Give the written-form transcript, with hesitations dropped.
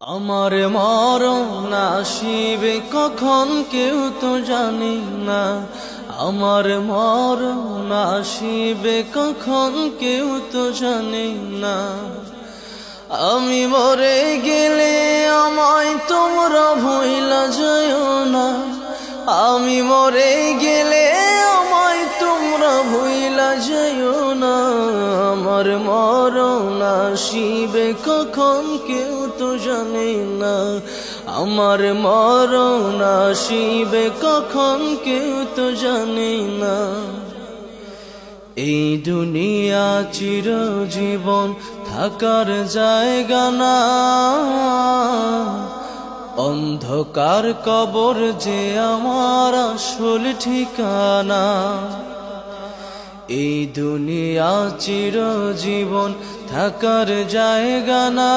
আমার মরণ আসিবে কখন কেউ তো জানে না। আমার মরণ আসিবে কখন কেউ তো জানে না। আমি মরে গেলে আমায় তোমরা ভুইলা যাইও না। আমি মরে গেলে আমায় তোমরা ভুইলা যাইও না। আমার মরণ আসিবে কখন কেউ তো জানে না। আমার মরণ আসিবে কখন কেউ তো জানে না। এই দুনিয়া চিরজীবন থাকার জায়গা না। অন্ধকার কবর যে আমার আসল ঠিকানা। এই দুনিয়া চিরজীবন থাকার জায়গা না।